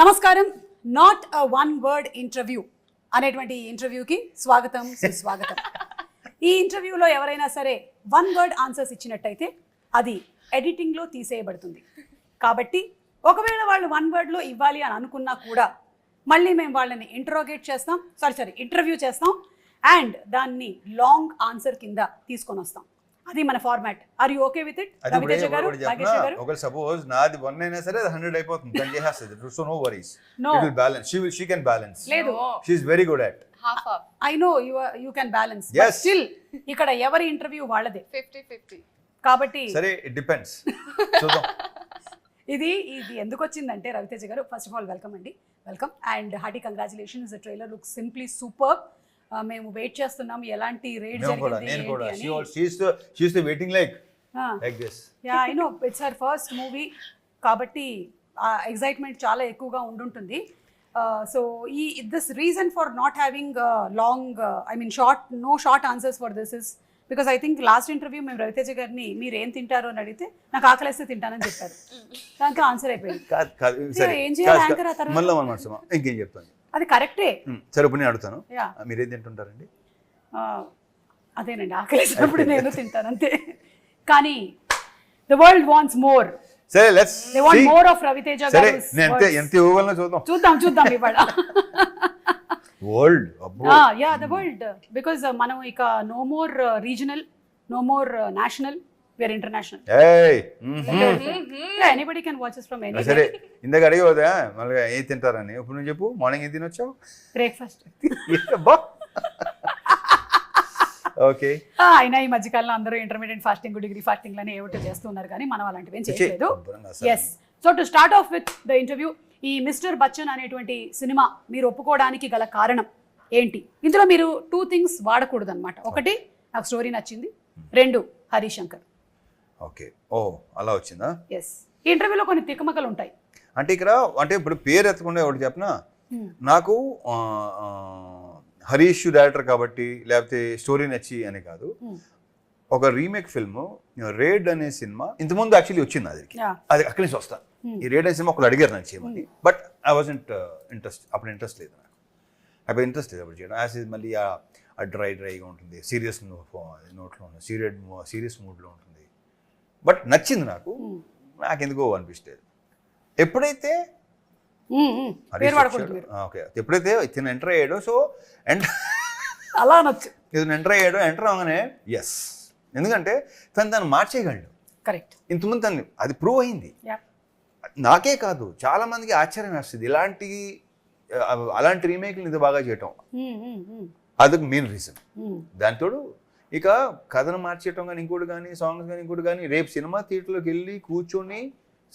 నమస్కారం. Not a one word interview అనేటువంటి ఇంటర్వ్యూకి స్వాగతం, సుస్వాగతం. ఈ ఇంటర్వ్యూలో ఎవరైనా సరే వన్ వర్డ్ ఆన్సర్స్ ఇచ్చినట్టయితే అది ఎడిటింగ్లో తీసేయబడుతుంది. కాబట్టి ఒకవేళ వాళ్ళు వన్ వర్డ్లో ఇవ్వాలి అని అనుకున్నా కూడా మళ్ళీ మేము వాళ్ళని ఇంటర్వ్యూ చేస్తాం అండ్ దాన్ని లాంగ్ ఆన్సర్ కింద తీసుకొని వస్తాం. అది మన format. Are you okay with it? Ravi Teja garu, Bhagyashree గారు. ఒకవేళ సపోజ్ నాది 1 అయినా సరే 100 అయిపోతుంది. తను చేసేస్తుంది. So no worries. It will balance. She can balance. లేదు. She is very good at. Half. I know you can balance. Yes. But still ఇక్కడ ఎవరి ఇంటర్వ్యూ వాళ్ళదే. 50-50. కాబట్టి సరే, it depends. చూద్దాం. ఇది ఎందుకు వచ్చిందంటే రవితేజ గారు, ఫస్ట్ ఆఫ్ ఆల్ వెల్కమ్ అండి. Welcome and hearty congratulations. The trailer looks simply super. మేము వెయిట్ చేస్తున్నాం ఎలాంటి రేట్ జరిగింది. నేను కూడా she is waiting like this. Yeah, I know it's her first movie కాబట్టి ఎక్సైట్మెంట్ చాలా ఎక్కువగా ఉండుంటుంది. So this reason for not having long no short answers for this is because I think last interview మేము రవితేజ గారిని మీరు ఏం తింటారు అని అడిగితే నాకు ఆకలిస్తే తింటానని చెప్పారు. దాంతో ఆన్సర్ అయిపోయింది. ఏం చేయాలి యాంకర్ ఆ తర్వాత? ఇంకేం చెప్తాను, అది కరెక్టే. సరే ఇప్పుడు నేను అడుగుతాను, మీరేం తింటుంటారండి? అదేనండి, ఆకలిసినప్పుడు నేను తింటాను అంతే. కానీ ద వరల్డ్ వాంట్స్ మోర్. సరే, let's they want more of Ravi Teja garu. నేను ఎంత ఇవ్వగలనో చూద్దాం ఇవాళ. World ya, the world. Because మనం ఇక no more regional, no more national, we are international. Hey. Yeah, anybody can watch us from anywhere. సరే, ఇందాక అడిగేదా మళ్ళీ ఏం తింటారని. ఇప్పుడు నువ్వు చెప్పు, మార్నింగ్ ఏం తినొచ్చావు? బ్రేక్ఫాస్ట్. ఓకే. అయినా ఈ మధ్యకాలంలో అందరూ ఇంటర్మీడియట్ ఫాస్టింగ్, డిగ్రీ ఫాస్టింగ్ లని ఏమిటో చేస్తున్నారు కానీ మనం అలాంటివి ఏం చేయలేదు. Yes. So to start off with the interview, ఈ మిస్టర్ బచ్చన్ అనేటువంటి సినిమా మీరు ఒప్పుకోవడానికి గల కారణం ఏంటి? ఇందులో మీరు 2 things వాడకూడదు అనమాట. ఒకటి, నాకు స్టోరీ నచ్చింది. 2, హరిశంకర్. ఓకే. ఓ, అలా వచ్చిందా? ఎస్. ఈ ఇంటర్వ్యూలో కొన్ని తికమకలు ఉంటాయి. అంటే ఇప్పుడు పేరు ఎత్తకుండా ఒకటి చెప్పనా, నాకు హరీష్ డైరెక్టర్ కాబట్టి లేకపోతే స్టోరీ నచ్చి అని కాదు. ఒక రీమేక్ ఫిల్మ్ రేడ్ అనే సినిమా ఇంతకుముందు యాక్చువల్లీ వచ్చింది. అది అక్కడి నుంచి వస్తా. ఈ రేడ్ అనే సినిమా ఒకళ్ళు అడిగారు నన్ను చేయమని. బట్ ఐ వాజంట్ అప్పుడు ఇంట్రెస్ట్ లేదు నాకు. అప్పుడు ఇంట్రెస్ట్ లేదు అప్పుడు చేయడం. యాజ్ మళ్ళీ ఆ డ్రైగా ఉంటుంది, సీరియస్ నోట్లో ఉంటుంది, సీరియస్ మూడ్లో ఉంటుంది. బట్ నచ్చింది నాకెందుకో అనిపిస్తుంది. ఎప్పుడైతే ఇతను ఎంటర్ అయ్యాడో, సో అలా నచ్చు ఇతను ఎంటర్ అవగానే ఎస్, ఎందుకంటే తను మార్చేయగలడు. కరెక్ట్. ఇంతకుముందు తను అది ప్రూవ్ అయింది. నాకే కాదు, చాలా మందికి ఆశ్చర్యం వేస్తుంది అలాంటి రీమేక్లు ఇది బాగా చేయటం. అదొక మెయిన్ రీజన్. దాంతో ఇక కథను మార్చేయటం కానీ ఇంకోటి కానీ సాంగ్స్ కానీ ఇంకోటి కానీ, రేపు సినిమా థియేటర్లోకి వెళ్ళి కూర్చొని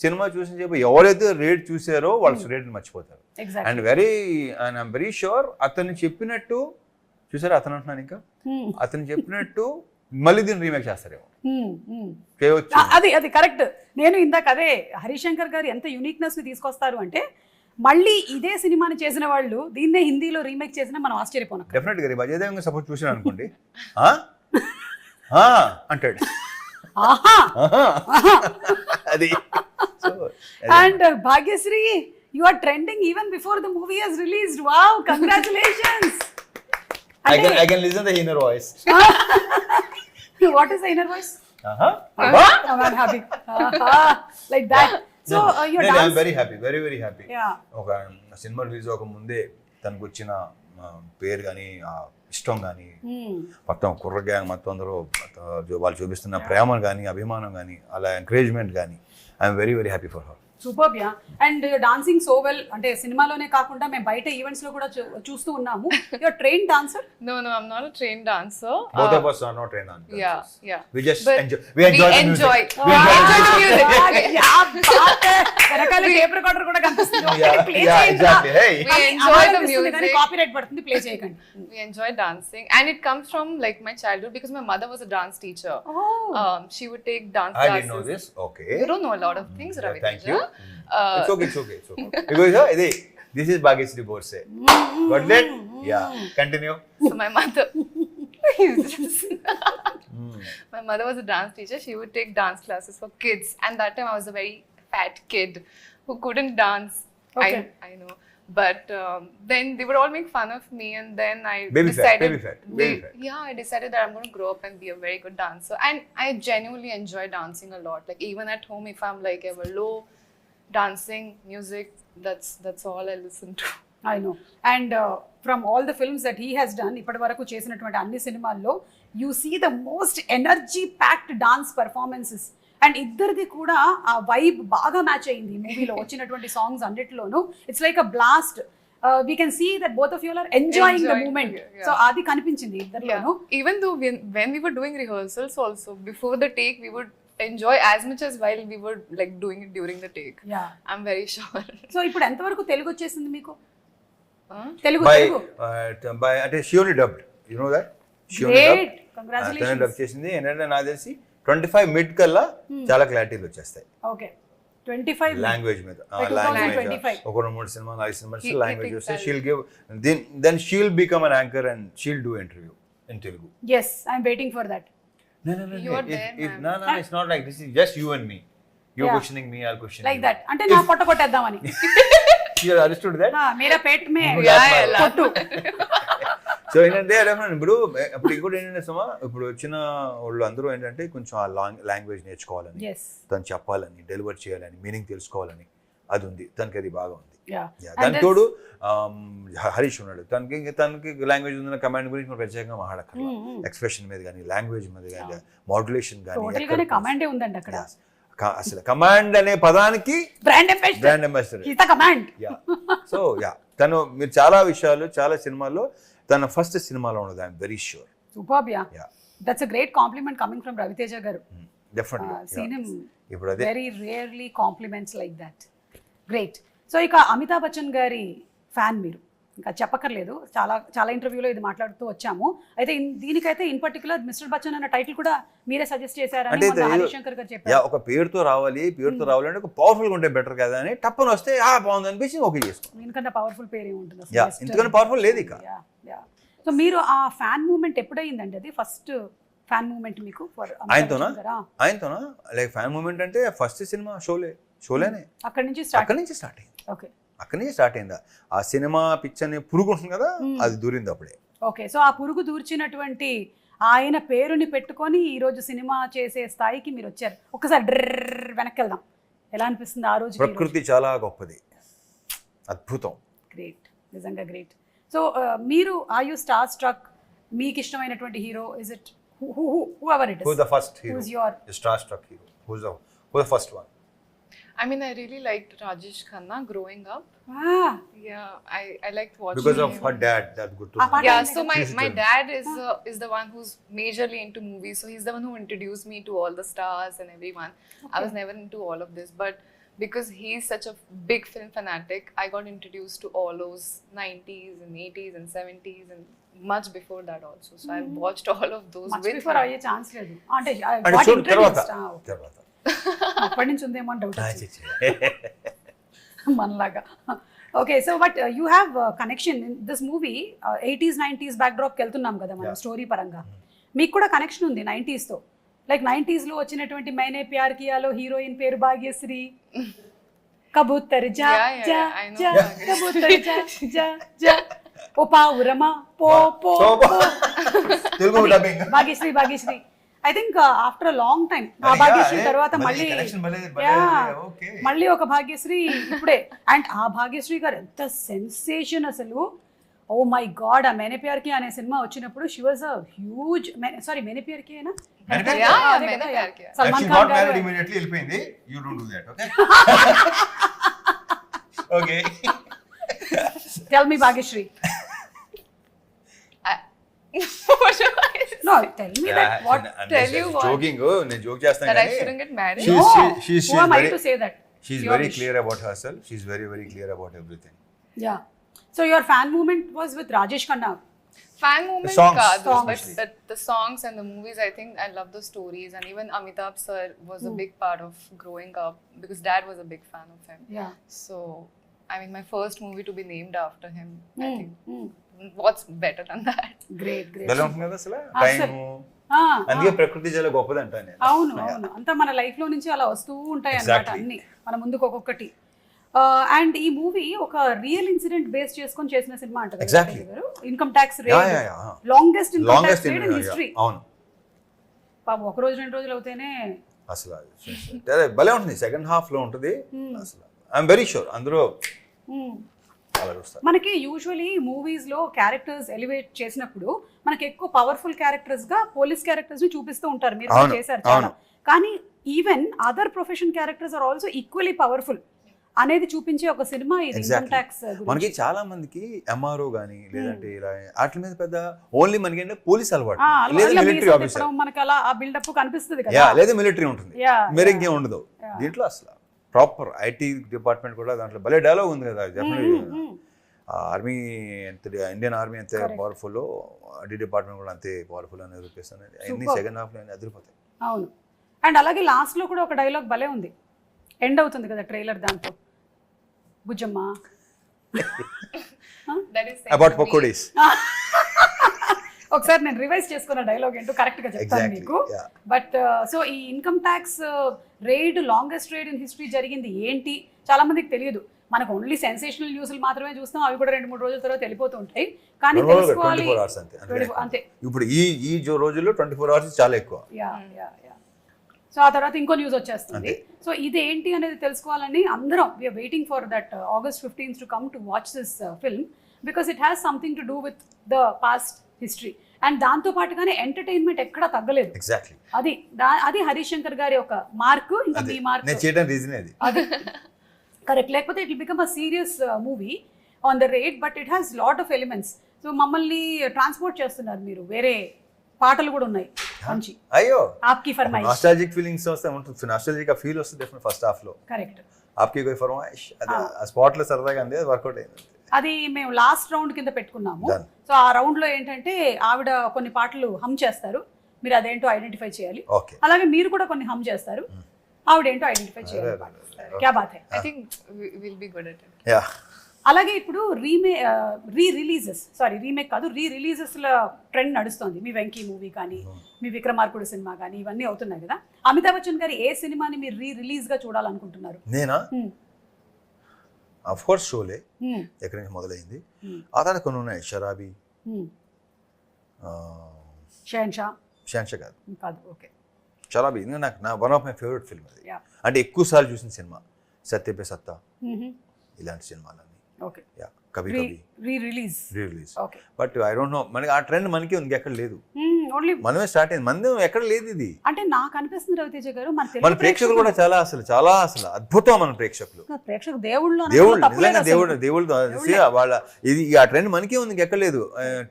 సినిమా చూసిన చెప్పి ఎవరైతే రేట్ చూసారో వాళ్ళు రేట్ని మర్చిపోతారు. అండ్ ఐఎమ్ వెరీ షూర్ అతను చెప్పినట్టు చూసారా, అతను అంటున్నాను ఇంకా అతను చెప్పినట్టు మళ్ళీ దీన్ని రీమేక్ చేస్తారేమో. అది కరెక్ట్. నేను ఇందాక అదే, హరిశంకర్ గారు ఎంత యూనిక్నెస్ ని తీసుకొస్తారు అంటే మళ్ళీ ఇదే సినిమాని చేసిన వాళ్ళు దీన్నే హిందీలో రీమేక్ చేసినా మనం ఆశ్చర్యపోను. డెఫినెట్ గా అజయ్ దేవగన్ సపోజ్ చూసాను అనుకోండి అంటాడు. అది. And Bhagyasri, you are trending even before the movie has released. Wow, congratulations. I can listen the inner voice. What is the inner voice? I'm happy. Like that. So you're dancing. I'm very happy, very very happy. Yeah. ఒక cinema release అవ్వక ముందే తనకు వచ్చిన పేరు కానీ ఇష్టం కానీ మొత్తం కుర్ర గ్యాంగ్ మొత్తం అందరూ వాళ్ళు చూపిస్తున్న ప్రేమ కానీ అభిమానం కానీ అలా ఎంకరేజ్మెంట్ కానీ I'm very very happy for her. Super. Yeah. And dancing so well, అంటే సినిమాలోనే కాకుండా మేము బయట ఈవెంట్స్ లో కూడా చూస్తూ ఉన్నాము. You are trained dancer? No, I'm not a trained dancer. Both of us are not trained dancers. Yeah. We just but enjoy the music. We enjoy the music. Yeah, వెనకాల టేప్ రికార్డర్ కూడా కనిపిస్తుంది. Yeah, exactly. Hey. We enjoy the music. కానీ copyright పడుతుంది, play చేయకండి. We enjoy dancing and it comes from like my childhood because my mother was a dance teacher. She would take dance classes. I didn't know this. Okay. You don't know a lot of things, Ravi. Thank you. It's okay. Because this is Bhagyasri Borse. Got it? Yeah. Continue. So my mother my mother was a dance teacher. She would take dance classes for kids, and that time I was a very fat kid who couldn't dance. Okay. I know. But then they would all make fun of me, and then I Baby fat, decided, baby fat, baby fat. yeah, I decided that I'm going to grow up and be a very good dancer. And I genuinely enjoy dancing a lot. Like even at home, if I'm like ever low, dancing, music, that's all I listen to. I know and from all the films that he has done ఇప్పటి వరకు చేసినటువంటి అన్ని సినిమాల్లో you see the most energy packed dance performances and ఇద్దరిది కూడా ఆ vibe బాగా match అయింది ఈ మూవీలో వచ్చినటువంటి సాంగ్స్ అన్నిటిలోనూ it's like a blast we can see that both of you are enjoying the moment so అది కనిపించింది ఇద్దరిలోనూ Even though when we were doing rehearsals also, before the take, we would enjoy as much as while we were like doing it during the take. Yeah I'm very sure. So ఇప్పుడు ఎంతవరకు తెలుగు వచ్చేసింది మీకు Huh? Telugu by Telugu by అంటే she only dubbed you know that she only great dub congratulations చేసింది. ఏంటంటే నాకు తెలిసి 25 mid కల్లా చాలా క్లారిటీలు వచ్చేస్తాయి ఓకే 25 లాంగ్వేజ్ మీద By 2025. ఒక 3 సినిమాలు 5 సినిమాలు He లాంగ్వేజ్ thinks వస్తే that- she'll give then she'll become an anchor and she'll do interview in Telugu. Yes I'm waiting for that You are there, ma'am. No, it's not like this is just you and me. You're Yeah. questioning me, I'll question like you. That అంటే నా పొట్ట కొట్టేద్దామని You understood that? Mera Peth May Yeah, కొట్టు so ఏంటంటే ఇప్పుడు ఇంకోటి ఏంటంటే సుమా ఇప్పుడు వచ్చిన వాళ్ళు అందరూ ఏంటంటే కొంచెం ఆ లాంగ్వేజ్ నేర్చుకోవాలని, ఎస్ తను చెప్పాలని, డెలివర్ చేయాలని, మీనింగ్ తెలుసుకోవాలని అది ఉంది. తనకి అది బాగా ఉంది. యా దానికి తోడు హరీష్ ఉన్నాడు. తనకి లాంగ్వేజ్ ఉన్న కమాండ్ గురించి మనం ప్రత్యేకంగా మాట్లాడక్కర్లా. ఎక్స్ప్రెషన్ మీద కానీ, లాంగ్వేజ్ మీద కానీ, మాడ్యులేషన్ టోటల్ గానే కానీ, కమాండే ఉందండి అక్కడ అసలు కమాండ్ అనే పదానికి బ్రాండ్ అంబాసిడర్ బ్రాండ్ అంబాసిడర్. ఈత కమాండ్ యా సో యా తను మీరు చాలా విషయాలు చాలా సినిమాల్లో తన ఫస్ట్ సినిమాలో ఉన్నది. I'm very sure. Superb yeah yeah that's a great compliment coming from Raviteja garu definitely seen him ఇప్పుడు అదే very rarely compliments like that great so ఇక అమితాబ్ బచ్చన్ గారి ఫ్యాన్ మీరు ఇంకా చెప్పక్కర్లేదు చాలా చాలా ఇంటర్వ్యూలో ఇది మాట్లాడుతూ వచ్చాము అయితే దీనికైతే ఇన్ పర్టికులర్ మిస్టర్ బచ్చన్ అన్న టైటిల్ కూడా మీరే సజెస్ట్ చేశారని అంటే మన హరిశంకర్ గారు యా చెప్పారు ఒక పేరుతో రావాలి అంటే ఒక పవర్ఫుల్ ఉంటే బెటర్ కదా అని టప్పని వస్తే బాగుంది అనిపించి ఓకే చేసుకో. దీనికన్నా పవర్ఫుల్ పేరు ఏముంటుంది యా ఇంతకన్నా పవర్ఫుల్ లేదు ఇక. సో మీరు ఆ ఫ్యాన్ మూమెంట్ ఎప్పుడైందండి అది ఫస్ట్ ఫ్యాన్ మూమెంట్ మీకు ఫర్ ఆయనతోనా లైక్ ఫ్యాన్ మూమెంట్ అంటే ఫస్ట్ సినిమా షోలేనే అక్కడ నుంచి స్టార్ట్ అక్కడి నుంచి స్టార్ట్ అయింది. ఓకే అక్కడి నుంచి స్టార్ట్ అయిందా ఆ సినిమా పిక్చర్ ని పురుగు ఉంటుంది కదా అది దూరింది అప్పుడే. ఓకే సో ఆ పురుగు దూర్చినటువంటి ఆయన పేరుని పెట్టుకొని ఈ రోజు సినిమా చేసే స్థాయికి మీరు వచ్చారు. ఒకసారి డ్రర్ వెనక్కి వెళ్దాం. ఎలా అనిపిస్తుంది ఆ రోజు? ప్రకృతి చాలా గొప్పది, అద్భుతం. గ్రేట్, నిజంగా గ్రేట్. సో మీరు ఆర్ యూ స్టార్ స్ట్రక్? మీకు ఇష్టమైనటువంటి hero is it who ever it Who's the first hero? Who's your Starstruck hero? Who's the first one? I mean, I really liked Rajesh Khanna growing up. Yeah, I liked watching Because of him. her dad, that's good to Ah, know. part- Yeah, Like so Please my tell me. dad is the one who's majorly into movies. So he's the one who introduced me to all the stars and everyone. I was never into all of this, but because he's such a big film fanatic, I got introduced to all those 90s and 80s and 70s and much before that also. So I watched all of those much with before him. అయ్యే chance లేదు అంటే అంటే చూడు తర్వాత అప్పటి నుంచి ఉందేమో అని డౌట్ Ah, వచ్చింది. chichi. మనలాగా. Okay so but you have connection in this movie 80s 90s బ్యాక్డ్రాప్కి వెళ్తున్నాం కదా మనం స్టోరీ పరంగా. మీకు కూడా కనెక్షన్ ఉంది 90sతో. లైక్ 90sలో వచ్చినటువంటి మైనే ప్యార్ కియాలో హీరోయిన్ పేరు భాగ్యశ్రీ. కబూతర్ జా Yeah, జా I know జా Bhagyashree. కబూతర్ జా జా జా ఓ పావురమా పో పో పో. Telugu dubbing. Bhagyashree I think after long time ఆ భాగ్యశ్రీ తర్వాత మళ్ళీ మళ్ళీ ఒక భాగ్యశ్రీ ఇప్పుడే. అండ్ ఆ భాగ్యశ్రీ గారు ఎంత సెన్సేషన్ అసలు. ఓ మై గాడ్, ఆ మేనే ప్యార్ కి అనే సినిమా వచ్చినప్పుడు she was a huge. Sorry Maine Pyar Ki అయినా Yeah, Maine Pyar Kiya. Salman Khan గారు. immediately వెళ్ళిపోయింది. You don't do that, okay? Okay. Tell me Bhagyashree. What do I say? No tell me that what Tell you what? Joking. నేను joke చేస్తాను That I కానీ shouldn't get married? she's who am I very- to say that? she's Your very wish. clear about herself. She's very clear about everything. Yeah. So your fan movement was with Rajesh Khanna. Fan movement songs. but the songs and the movies, I think I love the stories, and even Amitabh sir was a big part of growing up because dad was a big fan of him. Yeah. So I mean, my first movie to be named after him, I think Mm. what's better than that? Great, great. ఎలా ఉంటుంది కదా అసలు అసలు. Time. Ah, అందుకే ప్రకృతి చాలా గొప్పది అంటాను నేను. అవును అవును అంతా మన లైఫ్ లో నుంచి అలా వస్తూ ఉంటాయి అన్నమాట Exactly. అన్ని మన ముందుకు ఒక్కొక్కటి. అండ్ ఈ మూవీ ఒక రియల్ ఇన్సిడెంట్ బేస్ చేసుకొని చేసిన సినిమా అంటారు Exactly. Income tax Yeah, yeah, yeah. Longest income longest tax rate in history. అవును పాపం ఒక రోజు 2 రోజులు అవుతేనే అసలు అదే భలే ఉంటుంది. సెకండ్ హాఫ్ లో ఉంటుంది అసలు. ఐఎమ్ వెరీ షూర్ అందరూ అలా చూస్తారు. మనకి యూజువలీ మూవీస్ లో క్యారెక్టర్స్ ఎలివేట్ చేసినప్పుడు మనకి ఎక్కువ పవర్ఫుల్ క్యారెక్టర్స్ గా పోలీస్ క్యారెక్టర్స్ ని చూపిస్తూ ఉంటారు. మీరు కూడా చేశారు చాలా. కానీ even other profession characters are also equally powerful అనేది చూపించే ఒక సినిమా ఇది ఇన్కమ్ ట్యాక్స్. మనకి చాలా మందికి ఎంఆర్ఓ గానీ లేదంటే ఇలా వాటి మీద పెద్ద ఓన్లీ మనకి ఏంటంటే పోలీస్ అలవాటు లేదా మిలిటరీ ఆఫీసర్ మనకి అలా ఆ బిల్డప్ కనిపిస్తుంది కదా, లేదా మిలిటరీ ఉంటుంది, మరి ఇంకేం ఉండదు దీంట్లో. అసలు ప్రాపర్ ఐటీ డిపార్ట్మెంట్ కూడా దాంట్లో భలే డైలాగ్ ఉంది కదా. ఆర్మీ ఎంత ఇండియన్ ఆర్మీ ఎంత పవర్ఫుల్, ఐటీ డిపార్ట్మెంట్ కూడా అంతే పవర్ఫుల్ అని చూపిస్తాను. అన్ని సెకండ్ హాఫ్ లో అదిరిపోతాయి. అవును. అండ్ అలాగే లాస్ట్ లో కూడా ఒక డైలాగ్ భలే ఉంది, ఎండ్ అవుతుంది కదా ట్రైలర్ దాంతో, బుజ్జమ్మ అబౌట్ పకోడీస్. ఒకసారి నేను రివైజ్ చేసుకున్న డైలాగ్ ఏంటో కరెక్ట్ గా చెప్తాను మీకు. బట్ సో ఈ income tax raid longest raid in history జరిగింది ఏంటి చాలా మందికి తెలియదు. మనకు ఓన్లీ సెన్సేషనల్ న్యూస్లు మాత్రమే చూస్తాం, అవి కూడా 2-3 రోజుల తర్వాత వెళ్ళిపోతూ ఉంటాయి. కానీ తెలుసుకోవాలి అంతే. ఇప్పుడు ఈ రోజుల్లో 24 hours చాలా ఎక్కువ. సో ఆ తర్వాత ఇంకో న్యూస్ వచ్చేస్తుంది. సో ఇది ఏంటి అనేది తెలుసుకోవాలని అందరం we're waiting for that August 15th to come to watch this film because it has something to do with the past history. And దాంతో పాటుగానే ఎంటర్టైన్మెంట్ ఎక్కడ తగ్గలేదు. అది హరీష్ శంకర్ గారి ఒక మార్క్. ఇంకా మీ మార్క్ అది కరెక్ట్. లేకపోతే it will become a serious movie on the rate, but it has lot of elements. So మమ్మల్ని ట్రాన్స్పోర్ట్ చేస్తున్నారు మీరు. వేరే పాటలు కూడా ఉన్నాయి మంచి. అయ్యో ఆప్కి ఫర్మాయిష్ నాస్టాల్జిక్ ఫీలింగ్స్ వస్తే ఉంటుంది. నాస్టాల్జిక్ ఫీల్ వస్తుంది డెఫినెట్ ఫస్ట్ హాఫ్ లో. కరెక్ట్. ఆప్కి కోయి ఫర్మాయిష్ అది ఆ స్పాట్ లో సరదాగా అంది, అది వర్కౌట్ అయింది. అది మేము లాస్ట్ రౌండ్ కింద పెట్టుకున్నాము. సో ఆ రౌండ్ లో ఏంటంటే ఆవిడ కొన్ని పాటలు హమ్ చేస్తారు, మీరు అదేంటో ఐడెంటిఫై చేయాలి. అలాగే మీరు కూడా కొన్ని హమ్ చేస్తారు, ఆవిడ ఏంటో ఐడెంటిఫై చేయాలి. క్యా బాత్ హై. I think we'll be good at it. Yeah. అలాగే ఇప్పుడు రీమేక్ కాదు రీ రిలీజెస్ ల ట్రెండ్ నడుస్తుంది. మీ వెంకీ మూవీ కానీ మీ విక్రమార్కుడు సినిమా కానీ ఇవన్నీ అవుతున్నాయి కదా. అమితాబ్ బచ్చన్ గారి ఏ సినిమాని మీరు రిలీజ్ గా చూడాలనుకుంటున్నారు? నేనా ఆఫ్ కోర్స్ షోలే ఎక్కడి నుంచి మొదలైంది. ఆ తర్వాత కొన్ని ఉన్నాయి. షరాబీ, షహన్షా కాదు ఓకే, షరాబీ నాకు నా one of my favourite film అది. అంటే ఎక్కువ సార్లు చూసిన సినిమా సత్య పే సత్తా, ఇలాంటి సినిమాలన్నీ. ఓకే యా కవి కవి release. Okay. But I don't know, మనకి ఆ ట్రెండ్ మనకి ఇంకెక్కడ లేదు. ఓన్లీ మనమే స్టార్ట్ అయింది, మనది ఎక్కడ లేదు ఇది. అంటే నాకు అనిపిస్తుంది రవితేజ గారు మన ప్రేక్షకులు కూడా చాలా అసలు అద్భుతం. మన ప్రేక్షకులు దేవుళ్ళు నిజంగా దేవుళ్ళు వాళ్ళ ఇది ఆ ట్రెండ్ మనకే ఉంది, ఇంకెక్కడ లేదు.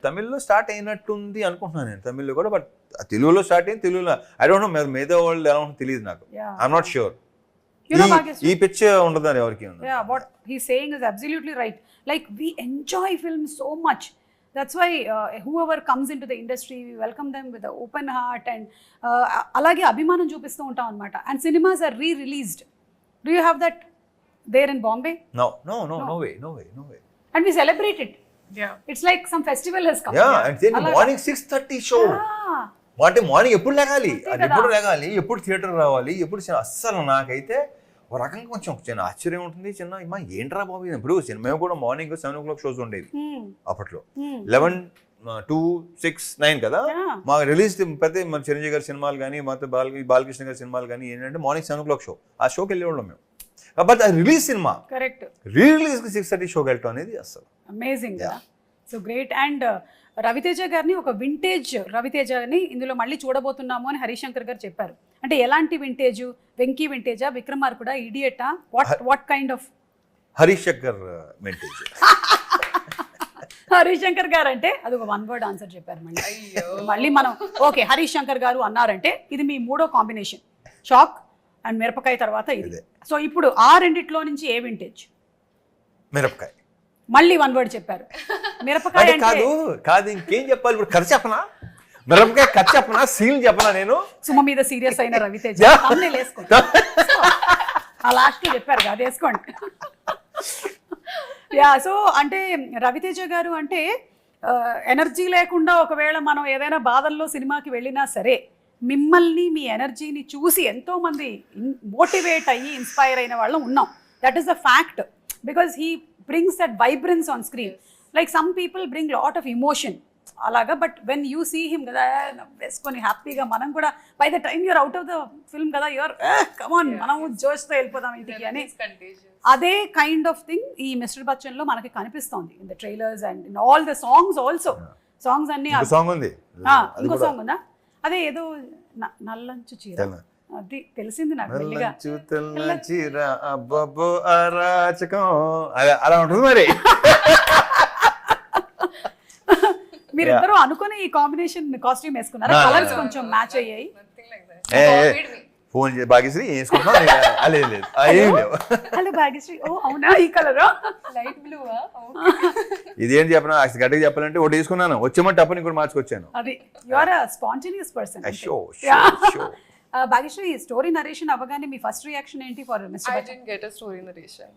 తమిళ్లో స్టార్ట్ అయినట్టుంది అనుకుంటున్నాను నేను, తమిళ్లో కూడా. బట్ తెలుగులో స్టార్ట్ అయింది, తెలుగులో ఐ డోంట్ నో మిగతా వాళ్ళు ఎలా ఉంటుందో తెలియదు నాకు. I'm not sure. ఈ పిచ్ ఉండదని ఎవరికి ఉంది. What he's saying is absolutely right. Like we enjoy films so much. That's why whoever comes into the industry, we welcome them with an open heart and alage abhimanam చూపిస్తూ ఉంటాం అన్నమాట. And cinemas are re-released. Do you have that there in Bombay? No way. And we celebrate it. Yeah. It's like some festival has come. Yeah, and then morning 6:30 show. అంటే morning ఎప్పుడు లేగాలి, ఎప్పుడు theatre రావాలి, ఎప్పుడు అస్సలు నాకైతే ఒక రకంగా కొంచెం ఆశ్చర్యం ఉంటుంది. చిన్న ఏంట్రా బాబు. ఇప్పుడు మేము కూడా మార్నింగ్ 7 o'clock షోస్ ఉండేది అప్పట్లో. 11, 2, 6, 9 కదా మాకు రిలీజ్. ప్రతి మన చిరంజీవి గారి సినిమాలు కానీ మొత్తం బాలకృష్ణ గారి సినిమాలు కానీ ఏంటంటే మార్నింగ్ 7 o'clock షో, ఆ షోకి వెళ్ళేవాళ్ళం మేము. బట్ ఆ రిలీజ్ సినిమా కరెక్ట్ రిలీజ్ 6:30 షోకి వెళ్ళటం అనేది అసలు amazing. So great. And Raviteja గారిని ఒక వింటేజ్ రవితేజని ఇందులో మళ్ళీ చూడబోతున్నాము అని హరీష్ శంకర్ గారు చెప్పారు. అంటే ఎలాంటి వింటేజ్? వెంకీ వింటేజా, విక్రమార్కుడా, ఇడియటా, what kind of? Harish Shankar vintage. Harish Shankar garu అంటే అది ఒక 1 word ఆన్సర్ చెప్పారు. మళ్ళీ మనం ఓకే హరీష్ శంకర్ గారు అన్నారంటే ఇది మీ 3వ కాంబినేషన్, షాక్ అండ్ మిరపకాయ తర్వాత ఇది. సో ఇప్పుడు ఆ రెండిట్లో నుంచి ఏ వింటేజ్? మిరపకాయ. మళ్ళీ 1 word చెప్పారు. మిరపకాయ కాదు ఇంకేం చెప్పాలి ఇప్పుడు? ఖర్చు చెప్పనా? మిరపకాయ ఖర్చు చెప్పనా? సీల్ చెప్పనా? నేను సుమ మీద సీరియస్ అయిన రవితేజ ఆ లాస్ట్ చెప్పారు అది వేసుకోండి. సో అంటే రవితేజ గారు అంటే ఎనర్జీ లేకుండా ఒకవేళ మనం ఏదైనా బాధల్లో సినిమాకి వెళ్ళినా సరే మిమ్మల్ని మీ ఎనర్జీని చూసి ఎంతో మంది మోటివేట్ అయ్యి ఇన్స్పైర్ అయిన వాళ్ళం ఉన్నాం. That is the fact because he brings that vibrance on screen. Like some people bring lot of emotion అలాగా, but when you see him కదా వేసుకొని హ్యాపీగా, మనం కూడా by the time you're out of the film కదా you're come on మనం జోష్తో వెళ్ళిపోదాం ఇంటికి అని, అదే కైండ్ ఆఫ్ థింగ్ ఈ మిస్టర్ బచ్చన్లో మనకి కనిపిస్తోంది in the trailers and in all the songs also. Songs అన్ని సాంగ్ ఉంది, ఇంకో సాంగ్ ఉందా, అదే ఏదో నల్లంచు చీర, అది తెలిసింది నాకు మెల్లిగా. అలా ఉంటుంది మరి. మీరిద్దరూ అనుకుని ఈ కాంబినేషన్ కాస్ట్యూమ్ వేసుకున్నారా? కలర్స్ కొంచెం మ్యాచ్ అయ్యాయి. ఫోన్ చేసి భాగ్యశ్రీ వేసుకుంటున్నాం, లేదు ఏం లేవు. హలో భాగ్యశ్రీ, ఓ అవునా ఈ కలర్ లైట్ బ్లూ. ఇదేంటి చెప్పనా, గట్టిగా చెప్పాలంటే ఒకటి తీసుకున్నాను, వచ్చేమంటే అప్పుడు ఇంకోటి మార్చుకొచ్చాను. అది you are a spontaneous person. Bhagyashree, story narration అవ్వగానే మీ ఫస్ట్ రియాక్షన్ ఏంటి for mister I Bachchan? didn't get a story narration.